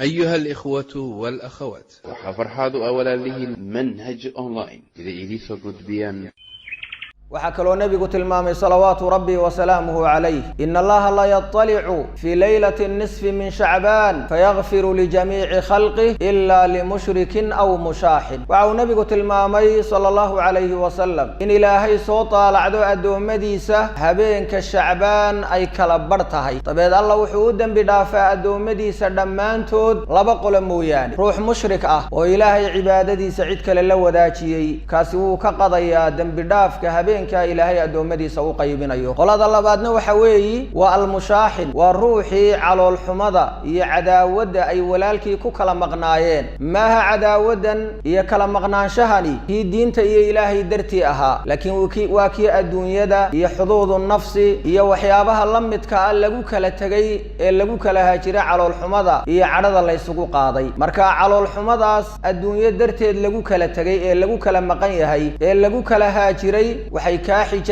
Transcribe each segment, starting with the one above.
أيها الإخوة والأخوات، وحفرحاد أولا له المنهج أونلاين إذا إليسو قدبيان وحكى النبي تلمامي صلوات ربي وسلامه عليه إن الله لا يطلع في ليلة النصف من شعبان فيغفر لجميع خلقه إلا لمشرك أو مشاحن. وعو نبي تلمامي صلى الله عليه وسلم إن إلهي صوتا لعدو أدو مديسة هبين كالشعبان أي كالبرتهي طبيعد الله وحودا بدافع أدو مديسة دمان تود لبقل موياني روح مشرك وإلهي عبادتي سعيد كاللو داتي كاسوو كقضيا دم بداف كهبين إلهي أدومدي سو قيبنا يو قال الله بعدنا وحوي والمشاحن والروحي على الحمضة يعداود أي ولالك كلا مغناين ما عداودا يكلا مغنان شهني هي دين تي إلهي درتي أها لكن واكي الدنيا دا يحظوظ النفس يوحيابها لمت كألجو كلا تجي اللجو كلا هاجرة على الحمضة يعرض الله يسوق قاضي مركا على الحمضة الدنيا درتي اللجو كلا تجي اللجو كلا مغني هاي اللجو كلا هاجري وحي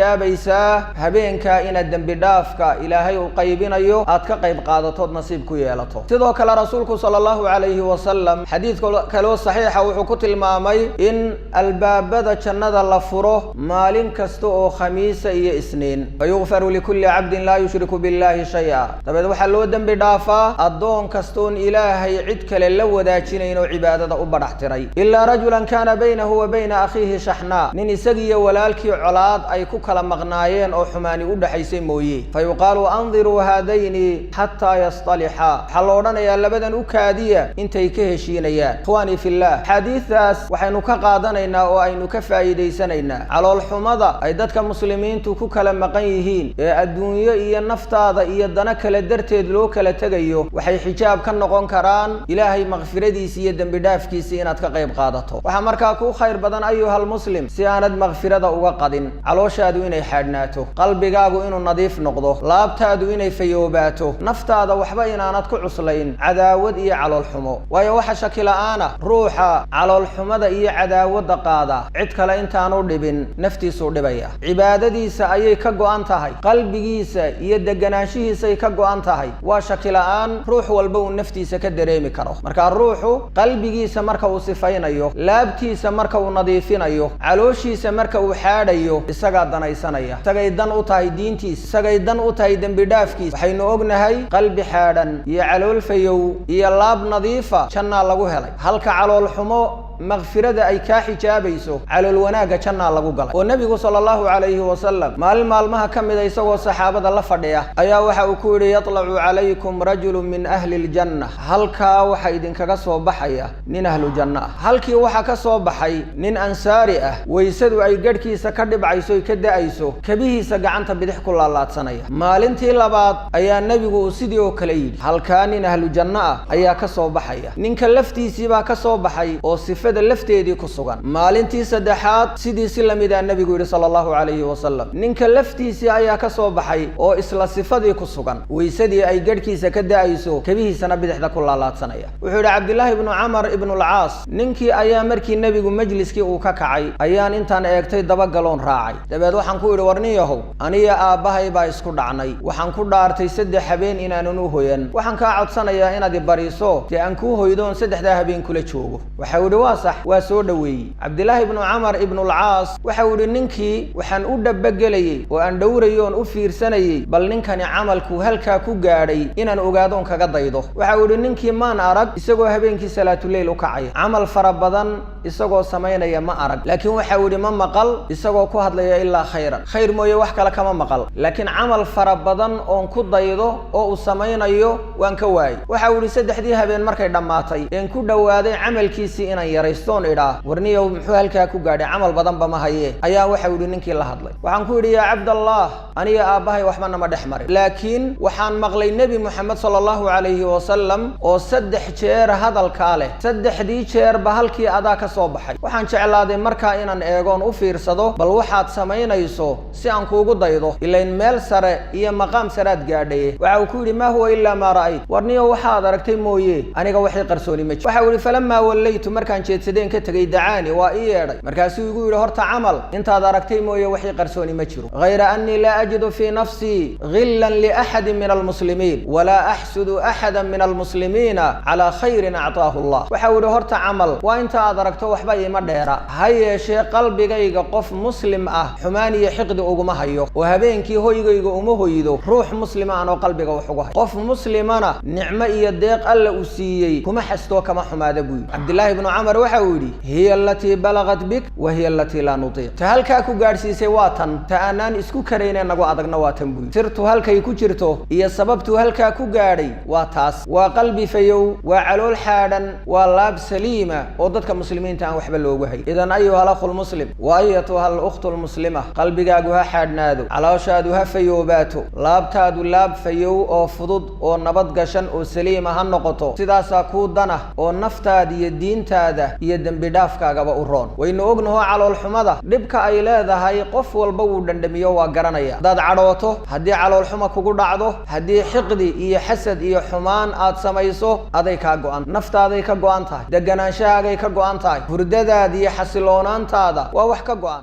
كحجابيسا هبينكا إن الدنب دافكا إلهي وقيبينيو أدك قيب قادتو نصيبكو يالتو sidoo kale rasuulku sallallahu alayhi wa sallam xadiidka kale saxiixa wuxuu ku tilmaamay in albaabada jannada la furo maalin kasta oo khamiisa iyo isniin fayughfaru likulli 'abdin la yushriku billahi shay'a tabeed waxa loo dambi dhaafaa adoon kastoon ilaahay cid kale la wadaajinayno cibaadada u baraxtiray illa rajulan kana baynahu wa bayna akhihi shahna nin isagiyo walaalkii colaad ay ku kala maqnaayeen oo xumaani u dhaxaysay mooyee fayuqaalu anziru haadayni hatta yastaliha xaloodhanaya labadan u kaadiya intay ka heshiinayaan ikhwaani fillah xadiisaas waxaynu ka qaadanaynaa oo aynu ka faa'iideysanaynaa calool xumada ay dadka muslimiintu ku kala maqan yihiin ee adduunyo iyo naftaada iyo dana kala darteed loo kala tagayo waxay xijaab ka noqon karaan ilaahay maghfiradiisa iyo dambi dhaafkiisa inaad ka qayb qaadato waxa markaa ku khayr badan ayuhal muslim si aanad maghfirada uga qadin calooshaadu inay xaadnaato qalbigaagu inuu nadiif noqdo laabtaadu inay fayoobaato naftaada waxba inaanad ku cuslayn cadaawad iyo calool xumo waayo waxa shaki la'aana ruuxa calool xumada iyo cadaawada qaada cid kale intaanu dhibin naftiisu dhibaya cibaadadiisa ayay ka go'an tahay qalbigiisa iyo deganaanshihiisa ay ka go'an tahay waa shaki la'aan ruux walba uu naftiisa ka dareemi karo marka ruuxu qalbigiisa marka uu sifaynayo laabtiisa marka uu nadiifinayo calooshiisa marka uu xaadhayo isaga danaysanaya isagay dan u tahay diintiisa isagay dan u tahay dambi dhaafkiisa waxaynu ognahay qalbi xaadhan iyo calool fayow iyo laab nadiifa janna lagu helay halka calool xumo مغفرة أي كحجابيسو على الوناقة جنة لغو قال والنبي صلى الله عليه وسلم مالمها كم إذا يسوى الصحابة الله فردية أيا وحا أكوري يطلع عليكم رجل من أهل الجنة هل كا وحا إذن كسو بحيا من أهل الجنة هل كي وحا كسو بحي من أنسارئة ويسدو أي قركي سكدب عيسو يكد عيسو كبيه سقعنت بدحك الله سنية مالنتي لبعض أيا النبي سيديو كليل هل كان من أهل الجنة أيا كسو بحيا نين كلفتي سيبا كسو بحي أو صفة lafteedii ku sugan maalintii saddexaad sidii si lamid ah nabigu yiri sallallahu alayhi wa sallam ninka laftiisi ayaa ka soo baxay oo isla sifadii ku sugan weysadii ay gadhkiisa ka daayso kabihiisana bidixda ku laalaadsanaya wuxuu yiri Abdullah ibn Umar ibn al-Aas ninkii ayaa markii nabigu majliskii uu ka kacay ayaan intaan eegtay daba galoon raacay dabeed waxaan ku yiri warniyahow aniga aabahay baa isku dhacnay waxaan ku dhaartay saddex habeen inaan u hoyan waxaan ka codsanayaa inaad i bariiso tii aan ku hoydoon saddexda habeen kula joogo waxa uu yiri وسودوي عبد الله بن عمر ابن العاص وحاول ننكي وحن أدب جلي وأن دوريون أفير سني بل ننكني عملك هلكا كجاري إن أجادون كجديده وحاول ننكي ما نعرف يسقوا هبينك صلاة الليل وكعي عمل فربضان يسقوا سمينا يا ما أرد لكن وحاول ما مقل يسقوا كهد لي إلا خيرا خير ما يوحك لك ما مقل لكن عمل فربضان أن كجديده أو سمينا يو وأن كواي وحاول يسد حديها بين مركي دماتي إن كده وهذا عمل كيسي إن يريستون إلى ورنيو محوال كاكو قاعد عمل بدن بما هي أيا وحاول ننكي الله هذلي وحن كوري يا عبد الله أنا يا أباهي وحمنا ما دحمر لكن وحن مغلي النبي محمد صلى الله عليه وسلم وسدح شير هذا الكاله سدح دي شير بهالكي أداك soo baxay waxaan jeclaaday markaa inaan eegoon u fiirsado bal waxaad samaynayso si aan kuugu daydo ilayn meel sare iyo maqaam saraad gaadhaye waxa uu ku yidhi maa huwa ilaa maa ra'ayt warniyo waxaad aragtay mooye aniga waxay qarsooni ma jiro waxa uu yidhi falamaa wallaytu markaan jeedsadeen ka tegay dacaani waa ii yeedhay markaasuu igu yidhi horta camal intaad aragtay mooye waxay qarsooni ma jiro غayra annii laa ajidu fii nafsii غillan liaxadin min almuslimiin walaa axsudu axada min almuslimiina calaa khayrin actaahu allah waxa uu yidhi horta camal waa inta aad aragto waxba ima dheera ha yeeshee qalbigayga qof muslim ah xumaan iyo xiqdi uguma hayo oo habeenkii hoygayga uma hoydo ruux muslima anoo qalbiga wax ugu hayo qof muslimana nicmo iyo deeq alla uu siiyey kuma xastoo kama xumaada buu yidhi cabdillaahi ibnu camar waxa uu yidhi hiya alatii balagat bik wa hiya alatii laa nutiiq ta halkaa ku gaadhsiisay waa tan ta aanaan isku karayne nagu adagna waa tan buu yidhi sirtu halkay ku jirto iyo sababtuu halkaa ku gaadhay waa taas waa qalbi fayow waa calool xaadhan waa laab saliima oo dadka muslimiinta aan waxba loogu hay idan ayuha alakhu lmuslim wa ayatuha alukhtu lmuslima qalbigaagu ha xaadhnaado calooshaadu ha fayoobaato laabtaadu laab fayow oo fudud oo nabad gashan oo saliima ha noqoto sidaasaa kuu dana oo naftaada iyo diintaada iyo dembi dhaafkaagaba u roon waynu ognaho caloolxumada dhibka ay leedahay qof walba wuu dhandhamiyo waa garanaya haddaad cadhooto haddii caloolxuma kugu dhacdo haddii xiqdi iyo xasad iyo xumaan aad samayso aday kaa go-an naftaaday ka go-an tahay deganaanshahaagay ka go-an tahay hurdadaada iyo xasiloonaantaada waa wax ka go-an